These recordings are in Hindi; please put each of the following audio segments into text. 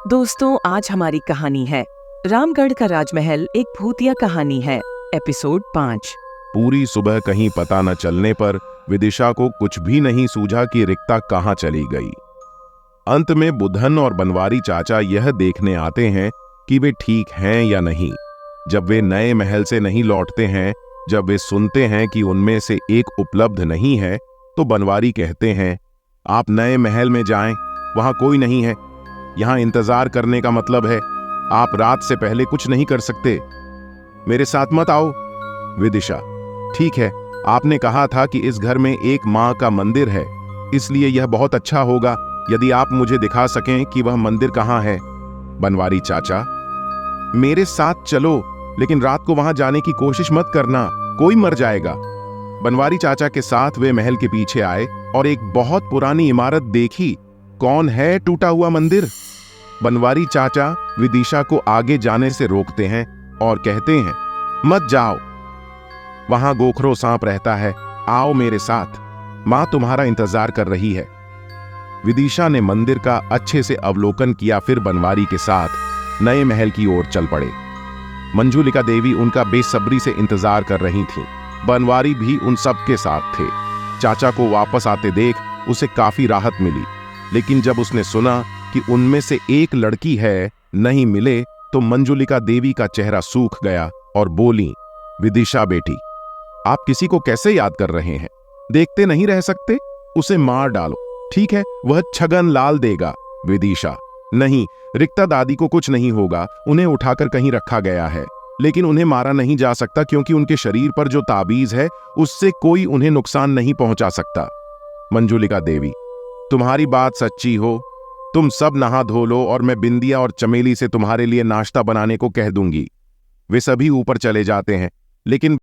दोस्तों, आज हमारी कहानी है रामगढ़ का राजमहल एक भूतिया कहानी है। एपिसोड 5। पूरी सुबह कहीं पता न चलने पर विदिशा को कुछ भी नहीं सूझा कि रिक्ता कहाँ चली गई। अंत में बुधन और बनवारी चाचा यह देखने आते हैं कि वे ठीक हैं या नहीं। जब वे नए महल से नहीं लौटते हैं, जब वे सुनते हैं कि उनमें से एक उपलब्ध नहीं है, तो बनवारी कहते हैं, आप नए महल में जाएं, वहां कोई नहीं है। यहां इंतजार करने का मतलब है आप रात से पहले कुछ नहीं कर सकते। मेरे साथ मत आओ। विदिशा, ठीक है, आपने कहा था कि इस घर में एक माँ का मंदिर है, इसलिए यह बहुत अच्छा होगा यदि आप मुझे दिखा सकें कि वह मंदिर कहाँ है। बनवारी चाचा, मेरे साथ चलो, लेकिन रात को वहां जाने की कोशिश मत करना, कोई मर जाएगा। बनवारी चाचा के साथ वे महल के पीछे आए और एक बहुत पुरानी इमारत देखी। कौन है टूटा हुआ मंदिर? बनवारी चाचा विदिशा को आगे जाने से रोकते हैं और कहते हैं, मत जाओ, वहां गोखरो सांप रहता है, आओ मेरे साथ, मां तुम्हारा इंतजार कर रही है। विदिशा ने मंदिर का अच्छे से अवलोकन किया, फिर बनवारी के साथ नए महल की ओर चल पड़े। मंजुलिका देवी उनका बेसब्री से इंतजार कर रही थीं। बनवारी भी उन सब के साथ थे। चाचा को वापस आते देख उसे काफी राहत मिली, लेकिन जब उसने सुना कि उनमें से एक लड़की है नहीं मिले, तो मंजुलिका देवी का चेहरा सूख गया और बोली, विदिशा बेटी, आप किसी को कैसे याद कर रहे हैं? देखते नहीं रह सकते? उसे मार डालो, ठीक है, वह छगन लाल देगा। विदिशा, नहीं, रिक्ता दादी को कुछ नहीं होगा, उन्हें उठाकर कहीं रखा गया है, लेकिन उन्हें मारा नहीं जा सकता क्योंकि उनके शरीर पर जो ताबीज है उससे कोई उन्हें नुकसान नहीं पहुंचा सकता। मंजुलिका देवी, तुम्हारी बात सच्ची हो, तुम सब नहा धो लो और मैं बिंदिया और चमेली से तुम्हारे लिए नाश्ता बनाने को कह दूंगी। वे सभी ऊपर चले जाते हैं, लेकिन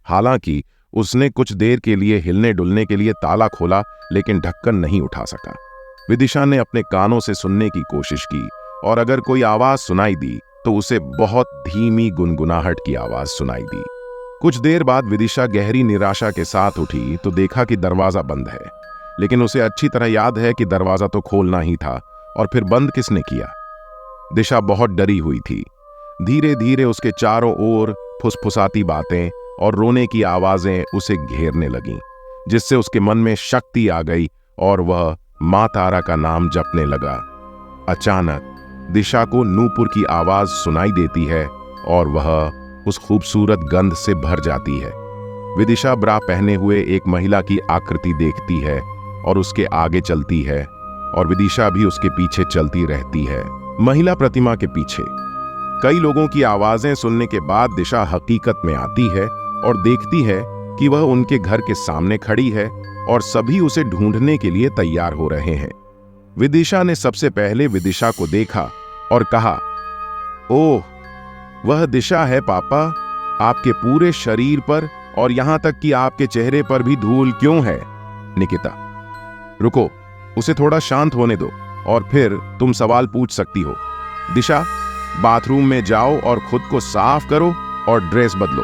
हालांकि उसने कुछ देर के लिए हिलने डुलने के लिए ताला खोला, लेकिन ढक्कन नहीं उठा सका। विदिशा ने अपने कानों से सुनने की कोशिश की और अगर कोई आवाज सुनाई दी तो उसे बहुत धीमी गुनगुनाहट की आवाज सुनाई दी। कुछ देर बाद विदिशा गहरी निराशा के साथ उठी तो देखा कि दरवाजा बंद है, लेकिन उसे अच्छी तरह याद है कि दरवाजा तो खोलना ही था, और फिर बंद किसने किया। दिशा बहुत डरी हुई थी। धीरे धीरे उसके चारों ओर फुसफुसाती बातें और रोने की आवाजें उसे घेरने लगीं, जिससे उसके मन में शक्ति आ गई और वह मां तारा का नाम जपने लगा। अचानक दिशा को नूपुर की आवाज सुनाई देती है और वह उस खूबसूरत गंध से भर जाती है। विदिशा ब्रा पहने हुए एक महिला की आकृति देखती है और उसके आगे चलती है, और विदिशा भी उसके पीछे चलती रहती है। महिला प्रतिमा के पीछे कई लोगों की आवाजें सुनने के बाद दिशा हकीकत में आती है और देखती है कि वह उनके घर के सामने खड़ी है और सभी उसे ढूंढने के लिए तैयार हो रहे हैं। विदिशा ने सबसे पहले विदिशा को देखा और कहा, ओह, वह दिशा है पापा। आपके पूरे शरीर पर और यहां तक कि आपके चेहरे पर भी धूल क्यों है? निकिता, रुको, उसे थोड़ा शांत होने दो और फिर तुम सवाल पूछ सकती हो। दिशा, बाथरूम में जाओ और खुद को साफ करो और ड्रेस बदलो।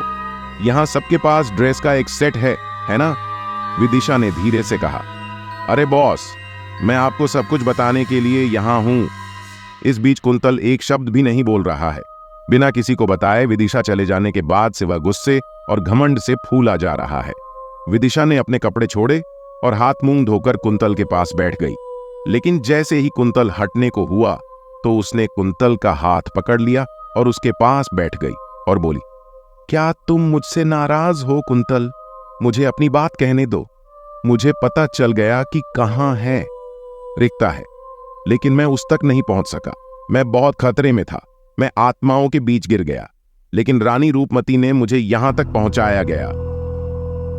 यहां सबके पास ड्रेस का एक सेट है ना? विदिशा ने धीरे से कहा। अरे बॉस, मैं आपको सब कुछ बताने के लिए यहां हूं। इस बीच कुंतल एक शब्द भी नहीं बोल रहा है। बिना किसी को बताए विदिशा चले जाने के बाद से वह गुस्से और घमंड से फूला जा रहा है। विदिशा ने अपने कपड़े छोड़े और हाथ मुंह धोकर कुंतल के पास बैठ गई, लेकिन जैसे ही कुंतल हटने को हुआ तो उसने कुंतल का हाथ पकड़ लिया और उसके पास बैठ गई और बोली, क्या तुम मुझसे नाराज हो कुंतल? मुझे अपनी बात कहने दो। मुझे पता चल गया कि कहां है। रिक्ता है, लेकिन मैं उस तक नहीं पहुंच सका। मैं बहुत खतरे में था। मैं आत्माओं के बीच गिर गया, लेकिन रानी रूपमती ने मुझे यहां तक पहुंचाया गया।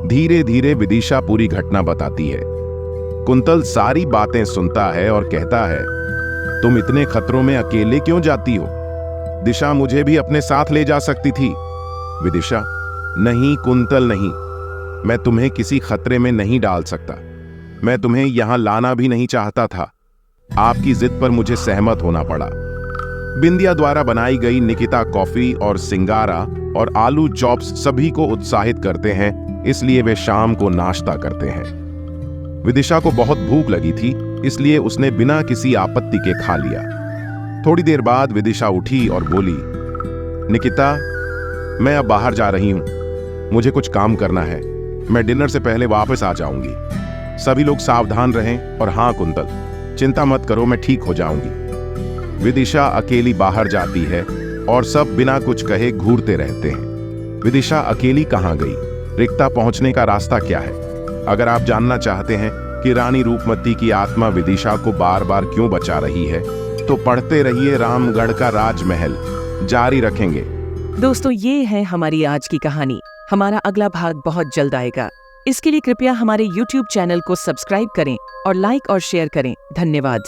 धीरे धीरे विदिशा पूरी घटना बताती है। कुंतल सारी बातें सुनता है और कहता है, तुम इतने खतरों में अकेले क्यों जाती हो? दिशा मुझे भी अपने साथ ले जा सकती थी। विदिशा, नहीं कुंतल, नहीं, मैं तुम्हें किसी खतरे में नहीं डाल सकता। मैं तुम्हें यहां लाना भी नहीं चाहता था। आपकी जिद पर मुझे सहमत होना पड़ा। बिंदिया द्वारा बनाई गई निकिता कॉफी और सिंगारा और आलू चॉप्स सभी को उत्साहित करते हैं, इसलिए वे शाम को नाश्ता करते हैं। विदिशा को बहुत भूख लगी थी, इसलिए उसने बिना किसी आपत्ति के खा लिया। थोड़ी देर बाद विदिशा उठी और बोली, निकिता, मैं अब बाहर जा रही हूं। मुझे कुछ काम करना है। मैं डिनर से पहले वापस आ जाऊंगी। सभी लोग सावधान रहें और हाँ कुंतल, चिंता मत करो, मैं ठीक हो जाऊंगी। विदिशा अकेली बाहर जाती है और सब बिना कुछ कहे घूरते रहते हैं। विदिशा अकेली कहां गई? रिक्ता पहुंचने का रास्ता क्या है? अगर आप जानना चाहते हैं कि रानी रूपमती की आत्मा विदिशा को बार बार क्यों बचा रही है, तो पढ़ते रहिए रामगढ़ का राजमहल। जारी रखेंगे। दोस्तों, ये है हमारी आज की कहानी। हमारा अगला भाग बहुत जल्द आएगा। इसके लिए कृपया हमारे YouTube चैनल को सब्सक्राइब करें और लाइक और शेयर करें। धन्यवाद।